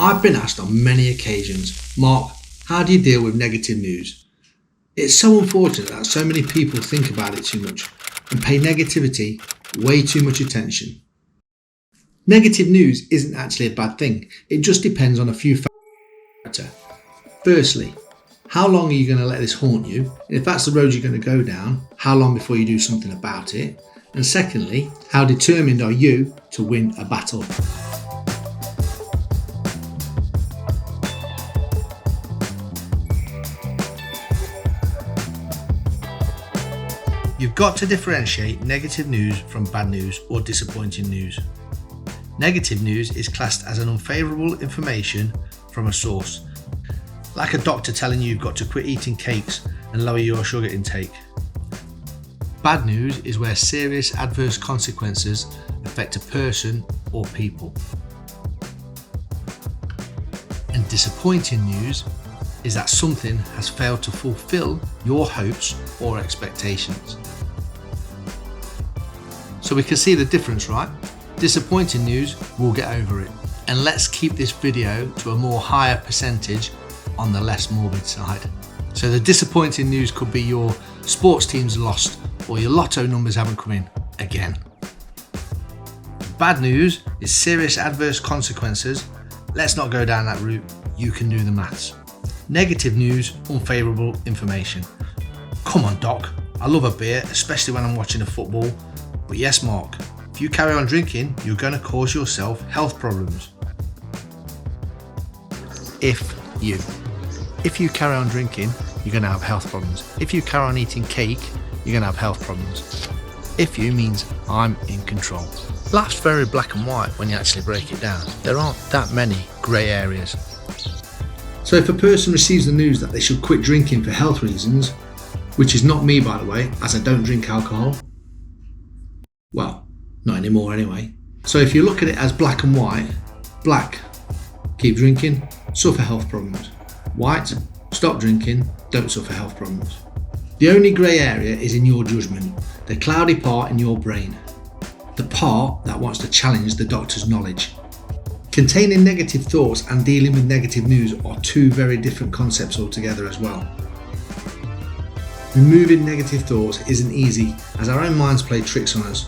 I've been asked on many occasions, Mark, how do you deal with negative news? It's so unfortunate that so many people think about it too much and pay negativity way too much attention. Negative news isn't actually a bad thing, it just depends on a few factors. Firstly, how long are you going to let this haunt you? And if that's the road you're going to go down, how long before you do something about it? And secondly, how determined are you to win a battle? You've got to differentiate negative news from bad news or disappointing news. Negative news is classed as an unfavourable information from a source, like a doctor telling you you've got to quit eating cakes and lower your sugar intake. Bad news is where serious adverse consequences affect a person or people. And disappointing news is that something has failed to fulfill your hopes or expectations. So we can see the difference, right? Disappointing news, we'll get over it. And let's keep this video to a more higher percentage on the less morbid side. So the disappointing news could be your sports team's lost or your lotto numbers haven't come in again. Bad news is serious adverse consequences. Let's not go down that route. You can do the maths. Negative news, unfavourable information. Come on, Doc. I love a beer, especially when I'm watching a football. But yes, Mark, if you carry on drinking, you're going to cause yourself health problems. If you carry on drinking, you're going to have health problems. If you carry on eating cake, you're going to have health problems. If you means I'm in control. Life's very black and white when you actually break it down. There aren't that many grey areas. So if a person receives the news that they should quit drinking for health reasons, which is not me by the way, as I don't drink alcohol, well, not anymore anyway. So if you look at it as black and white, black, keep drinking, suffer health problems. White, stop drinking, don't suffer health problems. The only grey area is in your judgment, the cloudy part in your brain, the part that wants to challenge the doctor's knowledge. Containing negative thoughts and dealing with negative news are two very different concepts altogether as well. Removing negative thoughts isn't easy as our own minds play tricks on us.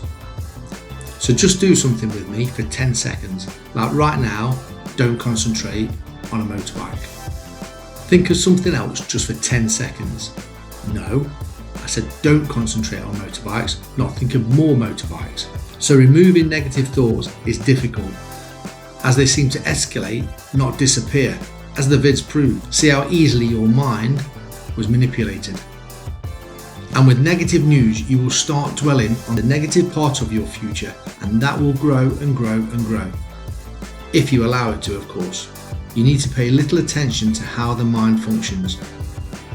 So just do something with me for 10 seconds. Like right now, don't concentrate on a motorbike. Think of something else just for 10 seconds. No, I said don't concentrate on motorbikes, not think of more motorbikes. So removing negative thoughts is difficult, as they seem to escalate, not disappear, as the VIDS proved. See how easily your mind was manipulated. And with negative news, you will start dwelling on the negative part of your future, and that will grow and grow and grow. If you allow it to, of course. You need to pay little attention to how the mind functions.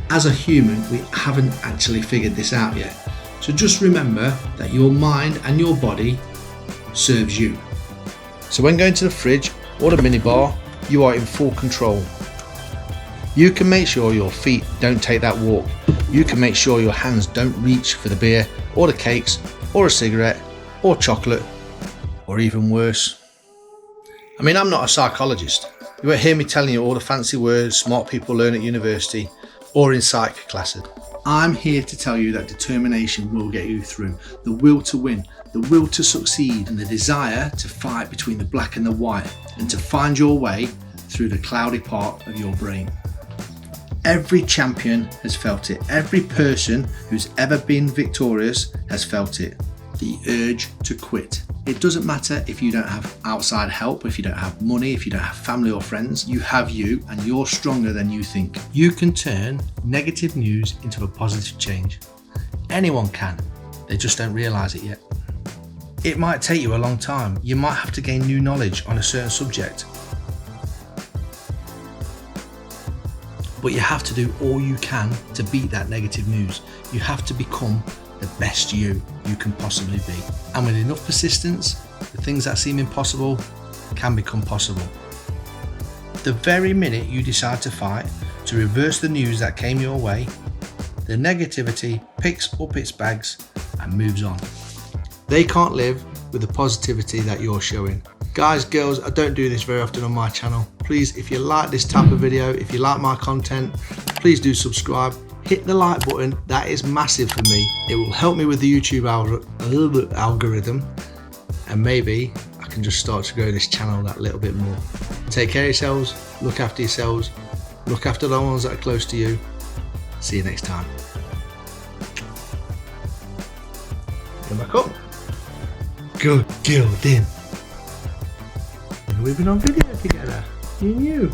As a human, we haven't actually figured this out yet. So just remember that your mind and your body serves you. So when going to the fridge or the minibar, you are in full control. You can make sure your feet don't take that walk. You can make sure your hands don't reach for the beer or the cakes or a cigarette or chocolate or even worse. I mean, I'm not a psychologist. You won't hear me telling you all the fancy words smart people learn at university or in psych classes. I'm here to tell you that determination will get you through. The will to win, the will to succeed, and the desire to fight between the black and the white and to find your way through the cloudy part of your brain. Every champion has felt it. Every person who's ever been victorious has felt it. The urge to quit. It doesn't matter if you don't have outside help, if you don't have money, if you don't have family or friends. You have you, and you're stronger than you think. You can turn negative news into a positive change. Anyone can. They just don't realise it yet. It might take you a long time. You might have to gain new knowledge on a certain subject. But you have to do all you can to beat that negative news. You have to become the best you can possibly be. And with enough persistence, the things that seem impossible can become possible. The very minute you decide to fight, to reverse the news that came your way, the negativity picks up its bags and moves on. They can't live with the positivity that you're showing. Guys, girls, I don't do this very often on my channel. Please, if you like this type of video, if you like my content, please do subscribe. Hit the like button, that is massive for me. It will help me with the YouTube algorithm, and maybe I can just start to grow this channel that little bit more. Take care of yourselves, look after yourselves, look after the ones that are close to you. See you next time. Come back up. Good girl, then. We've been on video together. You knew.